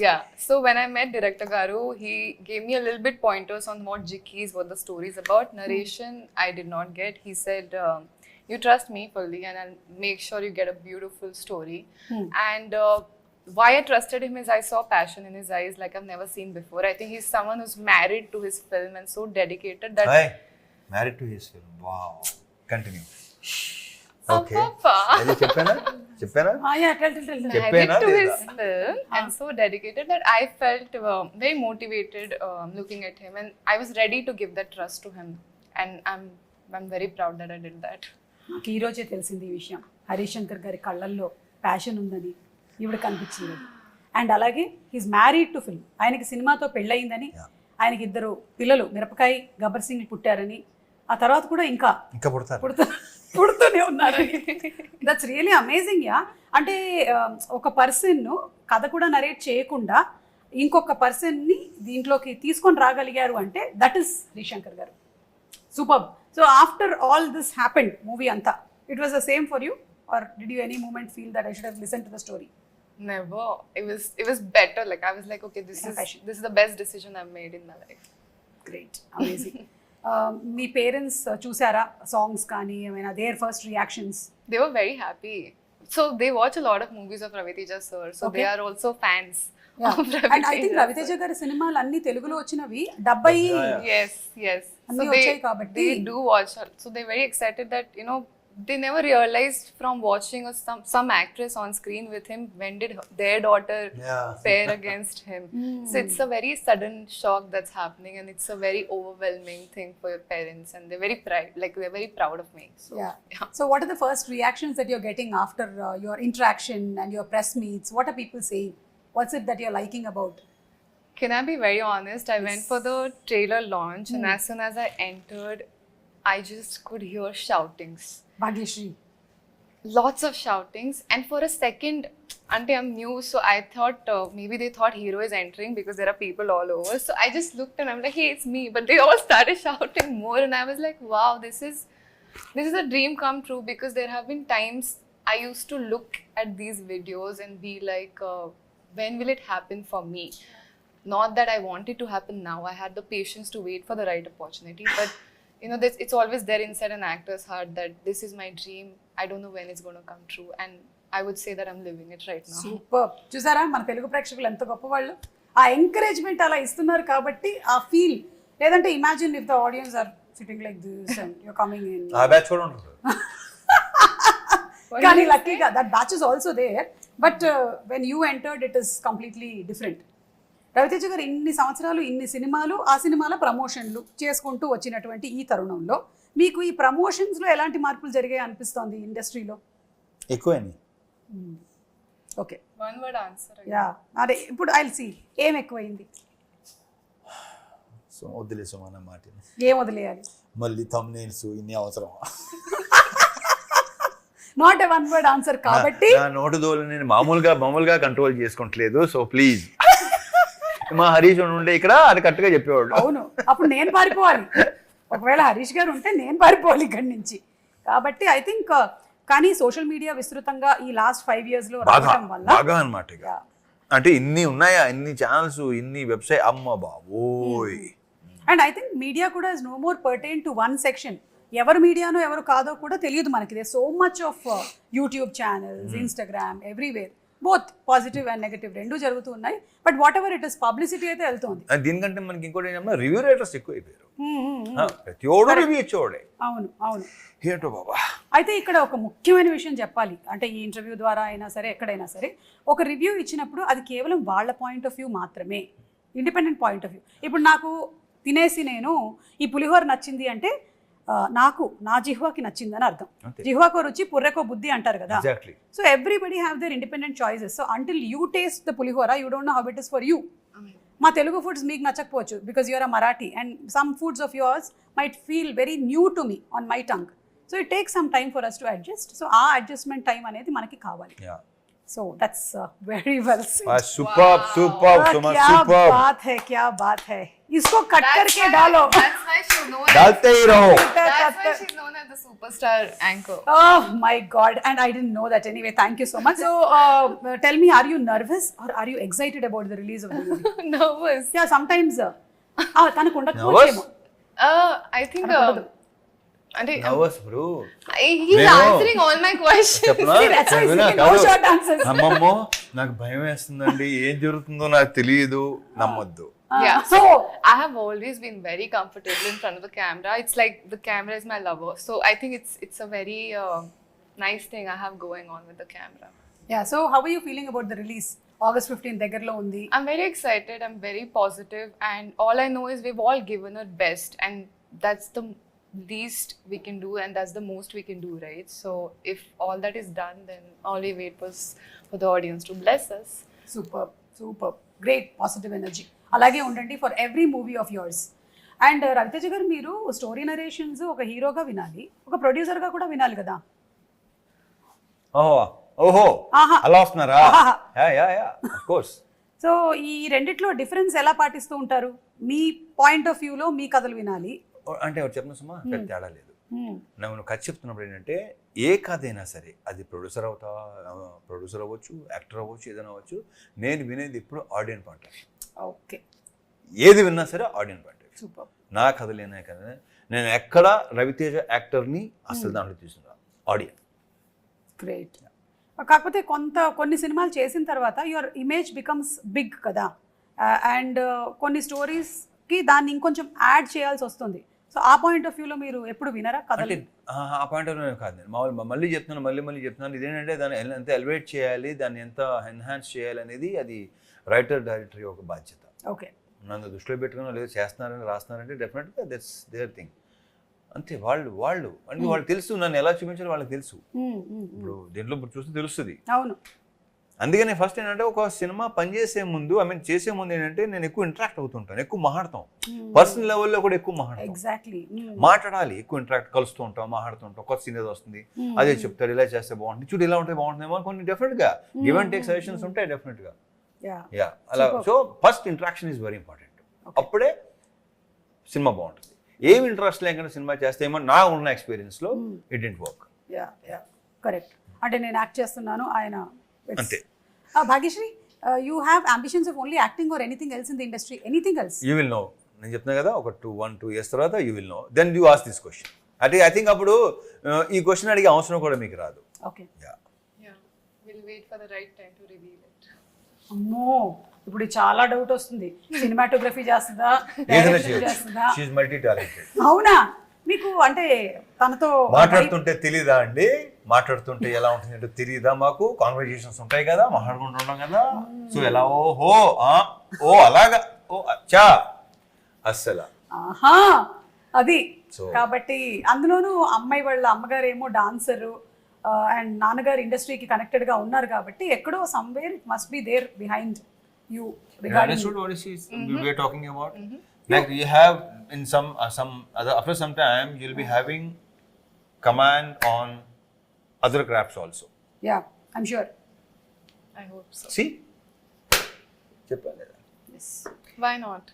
Yeah. So when I met Director Garu, he gave me a little bit pointers on what jikis, what the story is about. Narration, I did not get. He said, you trust me fully and I'll make sure you get a beautiful story. And why I trusted him is I saw passion in his eyes like I've never seen before. I think he's someone who's married to his film and so dedicated that... Married to his film. Wow. Continue. Okay. చెప్పానా Married to his film and so dedicated that I felt very motivated looking at him, and I was ready to give that trust to him, and I'm very proud that I did that. నాకు ఈ రోజే తెలిసింది ఈ విషయం. హరీష్ శంకర్ గారి కళ్ళల్లో passion ఉందని ఈవిడ కనిపించింది. అండ్ అలాగే హీస్ మ్యారీడ్ టు ఫిల్మ్, ఆయనకి సినిమాతో పెళ్ళయిందని, ఆయనకి 2 పిల్లలు మిరపకాయ గబ్బర్ సింగ్ పుట్టారని, ఆ తర్వాత కూడా ఇంకా పుడుతూనే ఉన్నారని. That's really amazing. యా, అంటే ఒక పర్సన్ కథ కూడా నరేట్ చేయకుండా ఇంకొక పర్సన్ని దీంట్లోకి తీసుకొని రాగలిగారు అంటే that is Harishankar garu. Super. So after all this happened, movie అంతా, it was the same for you are did you any moment feel that I should have listen to the story? Never. It was better. Like I was like, okay, this is the best decision I've made in my life. Great, amazing. మీ parents చూసారా songs కానీ ఏమైనా, their first reactions? They were very happy. So they watch a lot of movies of Ravi Teja sir. So they are also fans of Ravi Teja. And I think Ravi Teja గారి సినిమాలు అన్ని తెలుగులో వచ్చినవి 70. Yes. అన్ని So వచ్చాయి కాబట్టి they do watch. So they're very excited that, you know, they never realized from watching some actress on screen with him, when did their daughter pair against him. So it's a very sudden shock that's happening, and it's a very overwhelming thing for your parents, and they're very proud of me. So, yeah. So what are the first reactions that you're getting after your interaction and your press meets? What are people saying? What's it that you're liking about? Can I be very honest? I went for the trailer launch, and as soon as I entered, I just could hear shoutings. Bhagyashree. Lots of shoutings, and for a second, until I'm new, so I thought maybe they thought hero is entering because there are people all over. So I just looked and I'm like, hey, it's me. But they all started shouting more, and I was like, wow, this is a dream come true, because there have been times I used to look at these videos and be like, when will it happen for me? Not that I want it to happen now. I had the patience to wait for the right opportunity, but you know, it's always there inside an actor's heart that this is my dream. I don't know when it's going to come true, and I would say that I'm living it right now. Super. చూసారా మన తెలుగు ప్రేక్షకులు ఎంత గొప్పవాళ్ళు, ఆ encouragement అలా ఇస్తున్నారు కాబట్టి ఆ ఫీల్. లేదంటే imagine if the audience are sitting like this and you are coming in. ఆ బ్యాచ్ కూడా ఉంటుంది. కానీ లక్కీగా that batch is also there, but when you entered it is completely different. Raviteja garu ఇన్ని సంవత్సరాలు ఇన్ని సినిమాలు, ఆ సినిమాల ప్రమోషన్లు చేసుకుంటూ వచ్చినటువంటి ఈ తరుణంలో మీకు ఈ ప్రమోషన్స్లో ఎలాంటి మార్పులు జరిగాయి అనిపిస్తోంది ఇండస్ట్రీలో? ఎక్కువైంది. Okay, one word answer. Yeah, అదే ఇప్పుడు ఐ విల్ సీ ఏం ఎక్కువైంది. సో వదిలేసాం అన్న మాట. ఏం వదిలేయాలి? మళ్ళీ థంబ్నెయిల్స్ ఇన్ని అవసరం. Not a one word answer కాబట్టి నా నోటు దోలు నేను మామూలుగా కంట్రోల్ చేసుకుంటలేదు. సో ప్లీజ్, మా హరీష్ ఉండే ఇక్కడ అది కరెక్ట్గా చెప్పేవాడు. అవును, అప్పుడు నేను పారిపోవాలి. ఒకవేళ హరీష్ గారు ఉంటే నేను పారిపోవాలి ఇక్కడి నుంచి. కాబట్టి ఐ థింక్, కానీ సోషల్ మీడియా విస్తృతంగా ఈ లాస్ట్ 5 years లో రావడం వల్ల బాగా అన్నమాట. అంటే ఇన్ని ఉన్నాయా, ఇన్ని ఛానల్స్, ఇన్ని వెబ్సైట్, అమ్మ బాబోయ్. అండ్ ఐ థింక్ మీడియా కూడా is no more pertain to one section. ఎవరు మీడియానో ఎవరు కాదో కూడా తెలియదు మనకి. They so much of YouTube channels, Instagram, everywhere. Both positive and negative రెండు జరుగుతూ ఉన్నాయి. But whatever it is publicity అయితే వెళ్తుంది. దీనికంటే మనకి ఇంకోటి ఏంటంటే రివ్యూ రైటర్స్ ఎక్కువ అయిపోయారు. ప్రతి ఒడు రివ్యూ ఇచ్చేవాడే. అవును అవును. ఏంటో బాబా. అయితే ఇక్కడ ఒక ముఖ్యమైన విషయం చెప్పాలి, అంటే ఈ ఇంటర్వ్యూ ద్వారా అయినా సరే ఎక్కడైనా సరే ఒక రివ్యూ ఇచ్చినప్పుడు అది కేవలం వాళ్ళ పాయింట్ ఆఫ్ వ్యూ మాత్రమే, ఇండిపెండెంట్ పాయింట్ ఆఫ్ వ్యూ. ఇప్పుడు నాకు తినేసి నేను ఈ పులిహోర నచ్చింది అంటే నాకు నా జిహ్వాకి నచ్చింది అని అర్థం. జిహ్వాకో రుచి పుర్రెకో బుద్ధి అంటారు కదా. So everybody have their independent choices. So until you taste the pulihora you don't know how it is for you. మా తెలుగు ఫుడ్స్ మీకు నచ్చకపోవచ్చు because you're a Marathi and some foods of yours might feel very new to me on my tongue. So it takes some time for us to adjust. So ఆ adjustment time అనేది మనకి కావాలి. So that's very well said. Superb, superb, Suma, superb. क्या बात है. इसको cut करके डालो. That's why she's known. डालते ही रहो. That's why she's known as the superstar anchor. Oh my God! And I didn't know that anyway. Thank you so much. So tell me, are you nervous or are you excited about the release of the movie? Nervous. Yeah, sometimes. తనకు ఉండకపోవచ్చేమో. I think. Nervous, bro. He's answering all my questions. No short answers. అమ్మమ్మో నాకు భయం వేస్తుందండి, ఏం జరుగుతుందో నాకు తెలియదు, నమ్మొద్దు. Yeah. So I have always been very comfortable in front of the camera. It's like the camera is my lover. So I think it's a very nice thing I have going on with the camera. Yeah. So how are you feeling about the release? August 15 దగ్గరలో ఉంది. I'm very excited. I'm very positive, and all I know is we've all given our best, and that's the least we can do, and that's the most we can do, right? So if all that is done, then all we wait was for the audience to bless us. Super great positive energy అలాగే ఉండండి for every movie of yours. And Raviteja garu, మీరు story narrations ఒక హీరోగా వినాలి, ఒక ప్రొడ్యూసర్గా కూడా వినాలి కదా. ఓహో అలా వస్తున్నారా? Of course. సో ఈ రెండిట్లో డిఫరెన్స్ ఎలా పాటిస్తూ ఉంటారు? మీ పాయింట్ ఆఫ్ వ్యూలో మీ కథలు వినాలి అంటే ఒకటి చెప్పిన సుమా, పెద్ద తేడా లేదు. నువ్వు కథ చెప్తున్నప్పుడు ఏంటంటే ఏ కథ అయినా సరే, అది ప్రొడ్యూసర్ అవ్వచ్చు, యాక్టర్ అవ్వచ్చు, ఏదైనా అవ్వచ్చు, నేను వినేది ఇప్పుడు ఆడియన్స్ పాయింట్. ఓకే. ఏది విన్నా సరే ఆడియన్స్ పాయింట్. సూపర్. నా కథలేనా కదా, నేను ఎక్కడ రవితేజ యాక్టర్ని అసలు దాంట్లో తీసుకున్నా ఆడియన్స్. గ్రేట్. కాకపోతే కొన్ని సినిమాలు చేసిన తర్వాత యువర్ ఇమేజ్ బికమ్స్ బిగ్ కదా, అండ్ కొన్ని స్టోరీస్కి దాన్ని ఇంకొంచెం యాడ్ చేయాల్సి వస్తుంది. సో ఆ పాయింట్ ఆఫ్ వ్యూలో మీరు ఎప్పుడు వినరా కథలు? ఆ పాయింట్ ఆఫ్ వ్యూ కాదు, నేను మామూలు మళ్ళీ చెప్తున్నాను. ఇదేంటంటే దాన్ని ఎంత ఎలివేట్ చేయాలి, దాన్ని ఎంత ఎన్హాన్స్ చేయాలి అనేది అది రైటర్ డైరెక్టర్ యొక్క బాధ్యత. ఓకే. నన్ను దృష్టిలో పెట్టుకున్నా లేదు చేస్తున్నారని రాస్తున్నారంటే డెఫినెట్గా దట్స్ దేర్ థింగ్. అంతే. వాళ్ళు తెలుసు, నన్ను ఎలా చూపించాలో వాళ్ళకి తెలుసు. ఇప్పుడు దీంట్లో చూస్తే తెలుస్తుంది. అవును. అందుకని ఫస్ట్ ఏంటంటే ఒక సినిమా పనిచేసే ముందు, చేసే ముందు ఏంటంటే నేను ఎక్కువ ఇంటరాక్ట్ అవుతుంటాను, ఎక్కువ మాట్లాడతాం. పర్సనల్ లెవెల్లో కూడా ఎక్కువ మాట్లాడతాం. ఎగ్జాక్ట్లీ. మాట్లాడాలి, ఎక్కువ ఇంటరాక్ట్, కలుస్తూ ఉంటాం, మాట్లాడుతుంటాం. కొత్త సీన్ ఏదో వస్తుంది, అదే చెప్తాడు, ఇలా చేస్తే బాగుంటుంది, చూడు ఇలా ఉంటే బాగుంటుందేమో కొన్ని డెఫినెట్గా గివ్ అండ్ టేక్ సజెషన్స్ ఉంటాయి డెఫినెట్గా. అలా. So first interaction is very important. అప్పుడే సినిమా బాగుంటుంది. ఏమి ఇంట్రెస్ట్ లేకుండా సినిమా చేస్తే ఏమో నా ఉన్న ఎక్స్పీరియన్స్లో ఇట్ డెంట్ వర్క్. కరెక్ట్. అంటే నేను యాక్ట్ చేస్తున్నాను, ఆయన అంతే. Bhagyashree, you have ambitions of only acting or anything else in the industry? Anything else? You will know. నేను చెప్తున్నా కదా, ఒక 1-2 years తర్వాత you will know, then you ask this question. అంటే ఐ థింక్ అప్పుడు ఈ క్వశ్చన్ అడిగే అవసరం కూడా మీకు రాదు. Okay. We'll wait for the right time to reveal it. అమ్మో, ఇప్పుడు చాలా డౌట్ వస్తుంది. సినిమాటోగ్రఫీ చేస్తుందా, చేస్తుందా? She is multi talented. అవునా? మీకు అంటే తనతో మాట్లాడుతుంటే తెలీదా అండి? మాట్లాడుతుంటే ఎలా ఉంటుంది అంటే తెలీదా? మాకు కాన్వర్జేషన్స్ ఉంటాయి కదా, మాట్లాడుకుంటున్నాం కదా. సో ఎలా ఓ అలాగా అచ్చా అస్సలా అది. కాబట్టి అందులోనూ అమ్మాయి వాళ్ళ అమ్మగారు ఏమో డాన్సరు అండ్ నాన్నగారు ఇండస్ట్రీకి కనెక్టెడ్ గా ఉన్నారు కాబట్టి ఎక్కడో somewhere it must be there behind you regarding what we are talking about. Like you have in some other, after some time you'll be having command on other crafts also. Yeah, I'm sure. I hope so. See, చెప్పలేదా? Yes. Why not?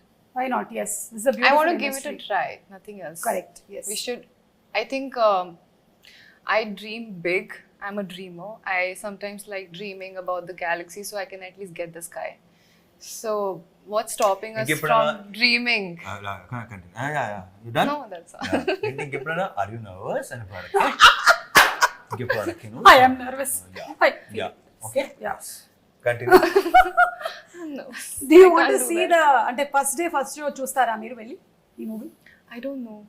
Yes, this is a beautiful I want to give industry. it a try, nothing else. Correct. Yes, we should. I think I dream big. I'm a dreamer. I sometimes like dreaming about the galaxy, so I can at least get the sky. So what's stopping us from dreaming? Yeah. You done? No, that's all. ఇంకెప్పుడైనా are you nervous అని ఇంకెప్పుడు I am nervous. Yeah. Okay. Yeah. Continue. No. Do you I want to can't do see that. the అంటే first show చూస్తారా మీరు వెళ్ళి ఈ movie? I don't know.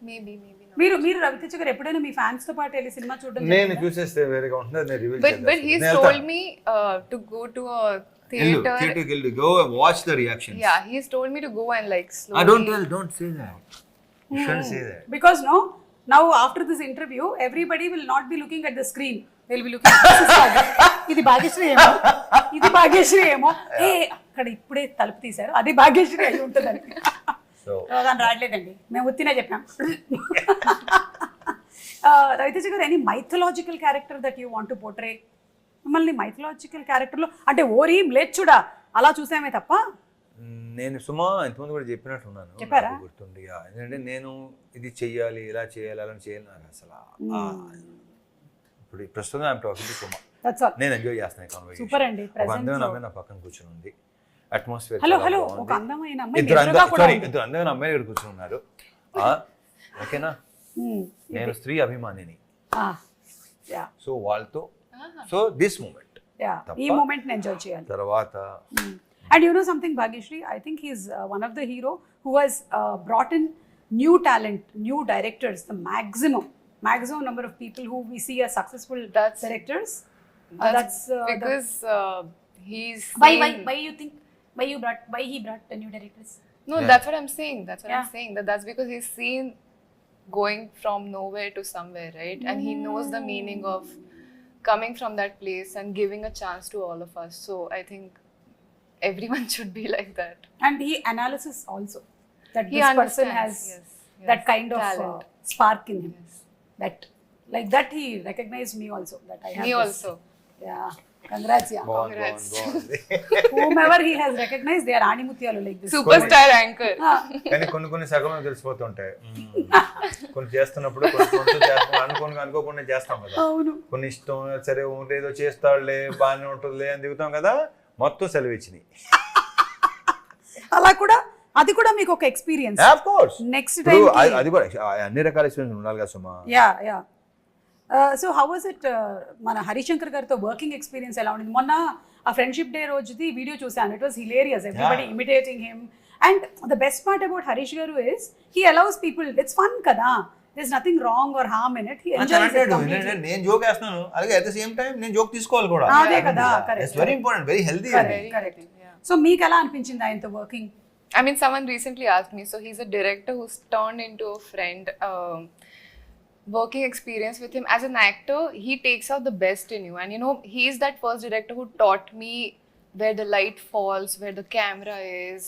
Maybe not. మీరు రవితేజ గారు ఎప్పుడైనా మీ ఫ్యాన్స్ తో పాటు వెళ్ళి సినిమా చూడడం నేను చూసేస్తే వేరేగా ఉంటుంది, నేను reveal But he's told me to go to a theater. థియేటర్కి go watch the reactions. Yeah, he's told me to go and like slowly. I don't say that. You shouldn't say that. Because now after this interview everybody will not be looking at the screen, they'll be looking ఇది భాగ్యశ్రీ ఏమో, ఇది భాగ్యశ్రీ ఏమో, ఏ అక్కడ ఇప్పుడే తలుపు తీశారు అది భాగ్యశ్రీ అయి ఉంటుందని. So దాని రావట్లేదండి, మేము ఉత్తినే చెప్పాం. రవితేజ గారు, any mythological character that you want to portray? మిమ్మల్ని మైథలాజికల్ క్యారెక్టర్లో అంటే ఓరి మ్లేచ్చుడా అలా చూసామే తప్ప. నేను సుమా ఇంతకుముందు కూడా చెప్పినట్టున్నాను, చెప్పారా? నాకు గుర్తుంది. ఎందుకంటే నేను ఇది చెయ్యాలి, ఇలా చేయాలి, అలా చేయాలి, నాకు అసలు ఇప్పుడు ప్రస్తుతం I'm talking to Suma. That's all. నేను ఎంజాయ్ చేస్తున్నాను కాన్వర్సేషన్. సూపర్ అండి. ఒక అందమైన అమ్మాయి నా పక్కన కూర్చొని ఉంది, అట్మాస్ఫియర్. హలో ఒక అందమైన అమ్మాయి ఇద్దరు ఎదురుగా అందమైన అమ్మాయిలు ఇక్కడ కూర్చొని ఉన్నారు. ఓకేనా, నేను స్త్రీ అభిమానిని. సో వాళ్ళతో సో దిస్ మూమెంట్ ఈ మూమెంట్ ఎంజాయ్ చేయాలి. తర్వాత And you know something, Bhagyashree, I think he's one of the hero who has brought in new talent, new directors, the maximum number of people who we see as successful directors. That's because he's Why you think why he brought the new directors? No, Yeah. that's what I'm saying. That's what I'm Yeah. saying. That's because he's seen going from nowhere to somewhere, right? And he knows the meaning of coming from that place and giving a chance to all of us. So I think everyone should be like that. And he analysis also that He this person understands, has yes, that kind of talent. spark in him. Yes. That like that he recognized me also. That I have Me this. also. Yeah. Congrats, yeah. Congrats. బాగుంది. Whomever he has recognized, they are Animutyalu like this. Superstar anchor. కానీ కొన్ని సగం తెలిసిపోతుంటాయి. కొన్ని చేస్తున్నప్పుడు కొన్ని అనుకోకుండా చేస్తాం కదా. అవును. కొన్ని ఇష్టం సరే ఏదో చేస్తాడులే బాగానే ఉంటుందిలే అని దిగుతాం కదా, మొత్తం సెలవు ఇచ్చినాయి. అలా కూడా అది కూడా మీకు ఒక experience. Of course. Next time అది కూడా అన్ని రకాల ఎక్స్పీరియన్స్ ఉండాలి కదా సుమా. Yeah so how was it మన హరిశంకర్ గారితో వర్కింగ్ ఎక్స్పీరియన్స్ ఎలా ఉండింది? మొన్న ఆ ఫ్రెండ్షిప్ డే రోజుది వీడియో చూసాను. It was hilarious, everybody imitating him. And the best part about Harish garu is he allows people, it's fun కదా, there is nothing wrong or harm in it. He enjoys it completely. నేను joke వేస్తున్నాను, అలాగే at the same time నేను joke తీసుకోవాలి కూడా. అదే కదా, correct. It's very important, very healthy. Correct. So మీకు ఎలా అనిపించింది ఆయనతో working? I mean, someone recently asked me. So he's a director who's turned into a friend. Working experience with him as an actor, he takes out the best in you. And you know, he's that first director who taught me where the light falls, where the camera is,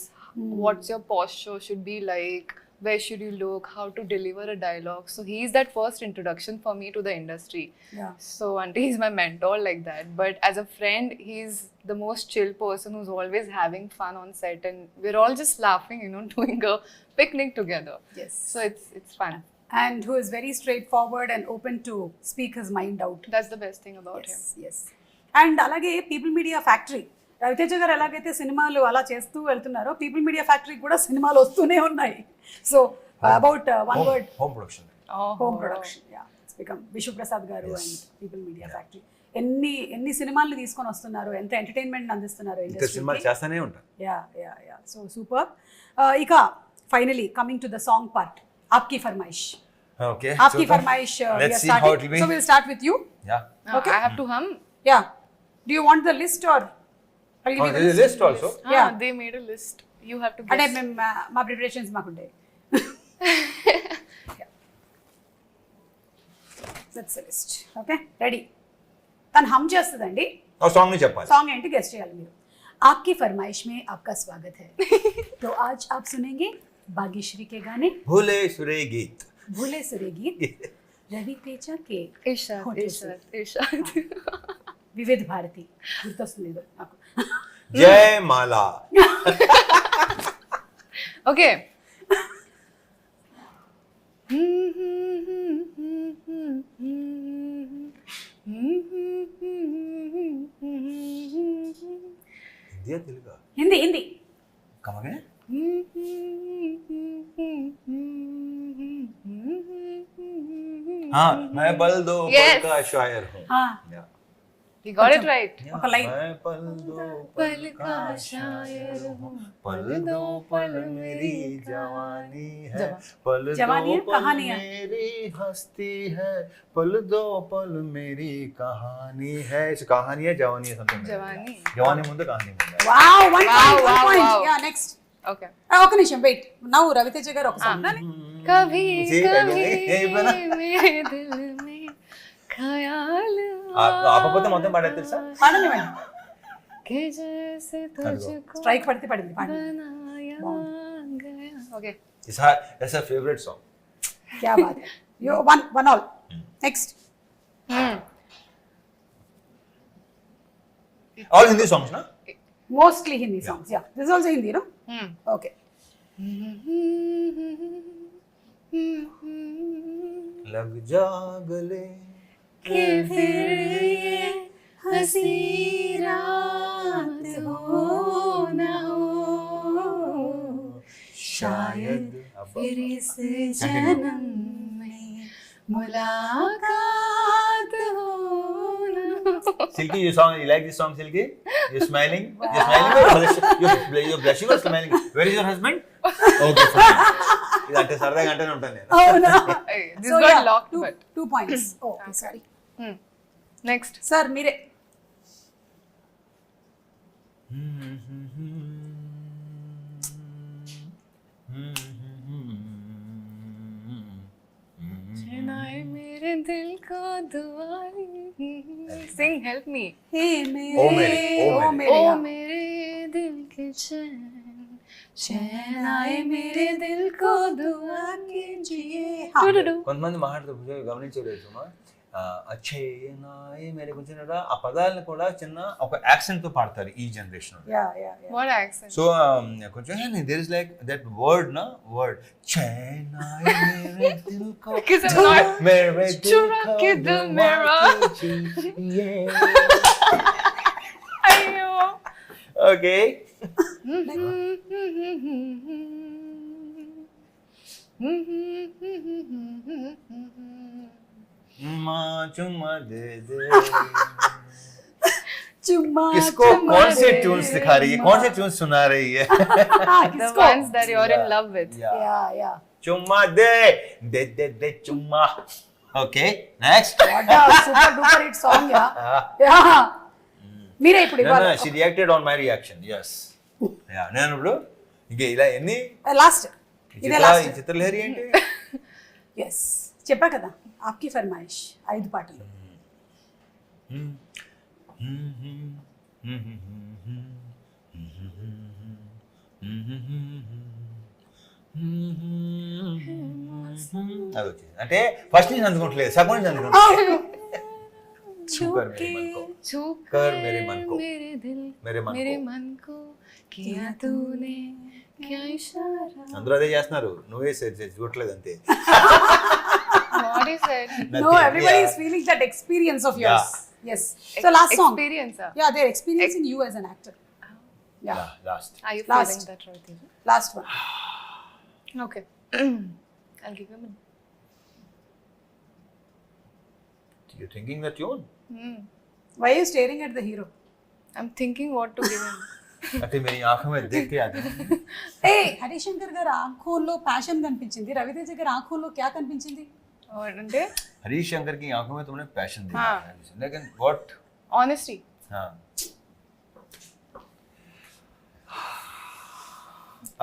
what's your posture should be like, where should you look, how to deliver a dialogue. So he's that first introduction for me to the industry. Yeah. So auntie, he's my mentor like that. But as a friend, he's the most chill person who's always having fun on set, and we're all just laughing, you know, doing a picnic together. Yes. So it's fun. And who is very straightforward and open to speak his mind out. That's the best thing about him. Yes. And అలాగే people media factory, Raviteja గారు ఎలాగైతే సినిమాలు అలా చేస్తూ వెళ్తున్నారో people media factory కూడా సినిమాలు వస్తూనే ఉన్నాయి. So about one word, home production. Home production. Yeah, it's become Vishwaprasad గారు అండ్ పీపుల్ మీడియా ఫ్యాక్టరీ ఎన్ని సినిమాలు తీసుకొని వస్తున్నారు, ఎంత ఎంటర్టైన్మెంట్ అందిస్తున్నారు ఇంకా సినిమాలు ఇండస్ట్రీకి. చేస్తానే ఉంటాను. Yeah so super. ఇక finally coming to the song part, ఆప్కి ఫర్మాయిష్. Okay. Aapki farmaish, we let's are see how starting. it will be. So we'll start with you. Yeah. Okay. I have to hum. Yeah. Do you want the list or I'll give you the There is a list? list also. Yeah. They made a list. You have to అంటే guess. మేము మా preparations మాకుండే. That's the list. Okay. Ready. తను హమ్ చేస్తుందండి. ఆ song ని చెప్పాలి. Song ఏంటి guest చేయాలి మీరు. आपकी फरमाइश में आपका स्वागत है. तो आज आप सुनेंगे भाग्यश्री के गाने भूले सुरे गीत. भूले सुरे गीत रवि तेजा के Irshad, होठों से. Irshad. వివిధ భారతి గుర్తొస్తుంది ఏదో నాకు. జయ మాలా. Okay. Hindi తెలుగా? Hindi Hindi. Come again? हाँ, मैं बल दो Yes. बल का शायर हूँ. हाँ. Yeah. He got it right. ఒక లైన్. मैं पल दो पल का शायर हूँ, पल दो पल मेरी जवानी है, पल जवानी है, दो पल कहानी है। मेरी हस्ती है, पल दो पल मेरी कहानी है. इस कहानी है जवानी है something. जवानी. जवानी ముందు కహాని ముందు. Wow, one Wow, wow, point. wow. Yeah, next. Okay. ఒక నిమిషం వెయిట్. నౌ రవితేజ గారు ఒక సాంగ్. कभी जी, कभी ये बना. मेरे दिल में ख्याल ఆపకపోతే మొత్తం పాడేది తెలుసా? పాడనివ్వండి. कि जैसे तुझको స్ట్రైక్ పడితే పడింది, పాడండి. बनाया गया. Okay. It's her favorite song. क्या बात है. You one all. Next. All Hindi songs na? Mostly Hindi songs. Yeah. This is also Hindi, no? Okay. लग जा गले कि फिर ये हंसी रात हो न हो, शायद फिर इस जन्म में मुलाकात हो न हो. Silky, you like this song, Silky? You're smiling? You're smiling or you're blushing or smiling? Where is your husband? Okay, fine. ఇదంటే సరదాగా అంటేనే ఉంటాను నేను. అవునా? This So, got yeah, locked, two- but 2 points. Okay, sorry. next. Sir మీరే. चुनाए मेरे दिल को दुआरी. Sing, help me. Hey, ओ मेरे. मेरे, ओ ओ मेरे. मेरे. ओ yeah. मेरे दिल के चैन आए मेरे दिल को दुआ कीजिए. हाँ. కొంతమంది మాట్లాడుతూ గమనించలేదు సుమా, అచ్చే నాయ్ మేరే కొంచెం ఆ పదాలను కూడా చిన్న ఒక యాక్సెంట్ తో పాడతారు ఈ generation. Yeah, yeah, yeah. What accent? So కొంచెం there is like that word నా వర్డ్ చైనాయ్ మేరే దిల్ కో Because I'm not మేరే దిల్ चुरा కో के दिल मेरा. अयो. ఓకే. మా చుమ్మా దే దే. चुम्मा किसको कौन से ट्यून्स दिखा रही है, कौन से ट्यून्स सुना रही है? The किसको? ones that you're in love with. Yeah, yeah. चुम्मा दे दे दे दे चुम्मा. Okay, next. What a super duper hit song, yeah. Yeah. మీరే ఇప్పుడు No, ఇవ్వాలి. no, she reacted on my reaction. Yes. Yeah, నేను ఇప్పుడు ఇంక ఇలా ఎన్ని లాస్ట్. ఇదే ఈ లాస్ట్. చిత్రలహరి ఏంటి? ఎస్, చెప్పా కదా, ఆప్కి ఫర్మాయిష్ 5 పాటలు. అది వచ్చింది అంటే ఫస్ట్ నుంచి అందుకోవట్లేదు, సగం నుంచి అందుకోవట్లేదు. कर मेरे मन को, छू कर मेरे मन को, मेरे दिल मेरे मन मेरे को. मन को किया तूने क्या इशारा. అందరూ అదే చేస్తున్నారు, నువ్వే చూడట్లేదు అంతే. What is it? No, everybody is feeling that experience of yours. Yes. So last song. Experience. Yeah, they're experiencing you as an actor. Yeah. Last. Are you Last. feeling that right? Teja? Last one. Okay. I'll give you a minute. You thinking that tune? Why are you staring at the hero? I'm thinking what to give him. అంటే मेरी आंखों में देख के आते हैं. Hey, Harishankar గారి ఆంఖోల్లో passion కనిపించింది, రవితేజ గారి ఆంఖోల్లో क्या కనిపించింది? అంటే हरीश शंकर की आंखों में तुमने पैशन देखा हाँ. है, लेकिन what? honesty. हाँ.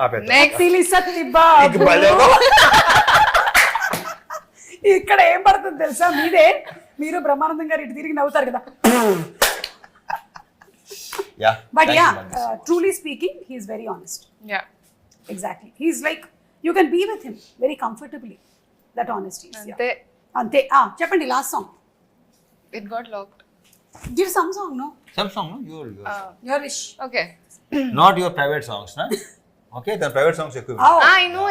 आप Next. సిలి సత్తి బాబు. ఇక్కడ ఏం పడుతుంది తెలుసా, మీదే, మీరు బ్రహ్మానందం గారు ఇటు తిరిగి నవ్వుతారు కదా. Yeah. But thank yeah, you, Mandis. truly speaking, he is very honest. Yeah. Exactly. He's like, you can be with him very comfortably. That honesty is. Yeah. Ante. అంతే. చెప్పండి last song. It got locked. Give some song, no? Some song, no? Your. Your wish. Okay. Not your private songs, na? Okay, the private songs ఎక్కువ. I know.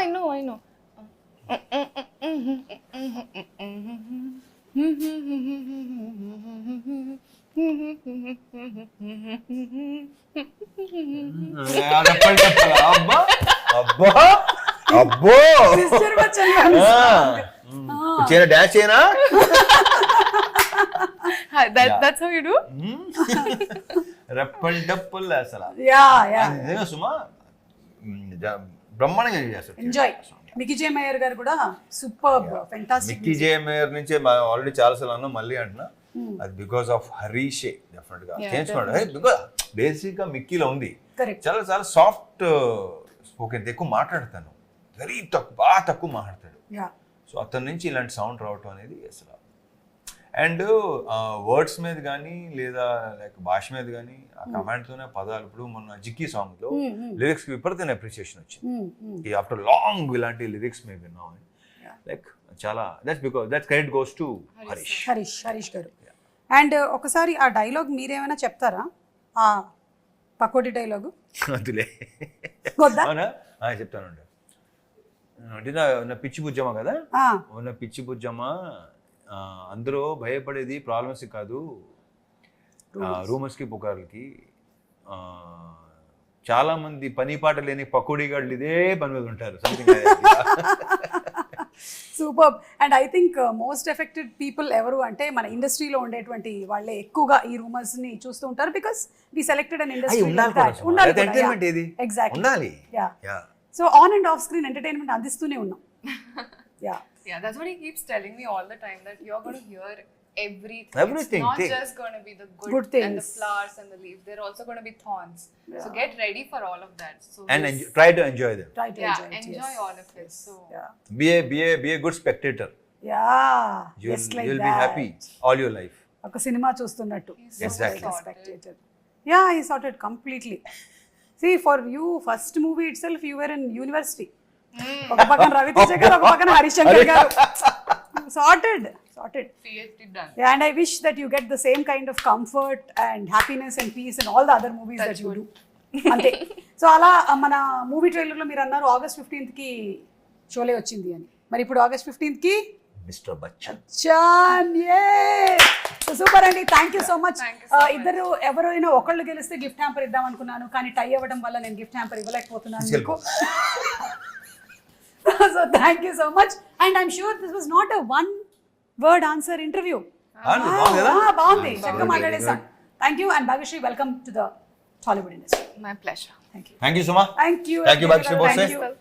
చెప్పండి చెప్పాలా? అబ్బా అబ్బా అబ్బో. Sister Bachchan గారు. చేయనా డాన్స్ చేయనా? That's how you do? రెప్పల్ డప్పుల్ అసలు యా యా నిజంగా సుమా బ్రహ్మాండంగా చేస్తారు. ఎంజాయ్. మికీ జే మేయర్ గారు కూడా సూపర్ ఫెంటాస్టిక్. మిక్కీ జే మేయర్ నుంచే ఆల్రెడీ చాలా సార్లు అన్నా, మళ్ళీ అంటున్నా, అది బికాస్ ఆఫ్ హరీషే డెఫినెట్ గా చేయించుకోండి. బికాస్ బేసిక్ గా మిక్కీలో ఉంది, చాలా చాలా సాఫ్ట్ స్పోకెన్, ఎక్కువ మాట్లాడతాను, వెరీ తక్కువ, బాగా తక్కువ మాట్లాడతాడు. సో అతని నుంచి ఇలాంటి సౌండ్ రావటం అనేది అసలు. అండ్ వర్డ్స్ మీద కానీ లేదా లైక్ భాష మీద కానీ ఆ కమాండ్తోనే పదాలు. ఇప్పుడు మొన్న జిక్కీ సాంగ్లో లిరిక్స్కి విపరీతమైన అప్రిసియేషన్ వచ్చింది. ఆఫ్టర్ లాంగ్ ఇలాంటి లిరిక్స్ మేము విన్నాం. లైక్ చాలా that's credit goes to Harish గారు. అండ్ ఒకసారి ఆ డైలాగ్ మీరేమైనా చెప్తారా, ఆ పకోడీ డైలాగు? వద్దులే, చెప్తానండి. అంటే నా పిచ్చి బుజ్జమ్మ కదా, ఉన్న పిచ్చి బుజ్జమ్మ, అందరూ భయపడేది ప్రాబ్లమ్స్ కాదు, రూమర్స్కి పుకార్లకి. చాలా మంది పని పాట లేని పకోడీ గాళ్ళు ఇదే పని మీద ఉంటారు. Super. And I think most affected people ఎవరు అంటే మన ఇండస్ట్రీలో ఉండేటువంటి వాళ్ళే ఎక్కువగా ఈ రూమర్స్ ని చూస్తూ ఉంటారు. Because we selected an industry. Exactly. So on and off screen entertainment అందిస్తూనే ఉన్నాం. Yeah, that's what he keeps telling me all the time, that you're going to hear everything. Everything. It's not just going to be the good things and the flowers and the leaves. They're also going to be thorns. So get ready for all of that. So and try to enjoy them. Enjoy all of it. So be a good spectator. You'll be happy all your life. ఒక cinema చూస్తున్నట్టు. Exactly. Yeah, he sorted completely. See, for you, first movie itself, you were in university. ఒక పక్కన రవితేజ గారు, ఒక పక్కన హరిశంకర్ గారు. Sorted. PhD done. Yeah, and I wish that you get the same kind of comfort and happiness and peace in all the other movies that you do. అంతే. So అలా మన movie ట్రైలర్లో మీరు అన్నారు August 15th కి షోలే వచ్చింది అని. మరి ఇప్పుడు August 15th కి మిస్టర్ బచ్చన్. సూపర్ అండి. Thank you so much. ఇద్దరు ఎవరైనా ఒకళ్ళు గెలిస్తే గిఫ్ట్ హ్యాంపర్ ఇద్దాం అనుకున్నాను, కానీ టై అవ్వడం వల్ల నేను గిఫ్ట్ హ్యాంపర్ ఇవ్వలేకపోతున్నాను మీకు. So thank you so much, and I'm sure this was not a one word answer interview. బాగుంది, చక్కగా మాట్లాడేసాం. Thank you, and Bhagyashree, welcome to the Tollywood industry. My pleasure. Thank you. Thank you, Suma. Thank you, Bhagyashree.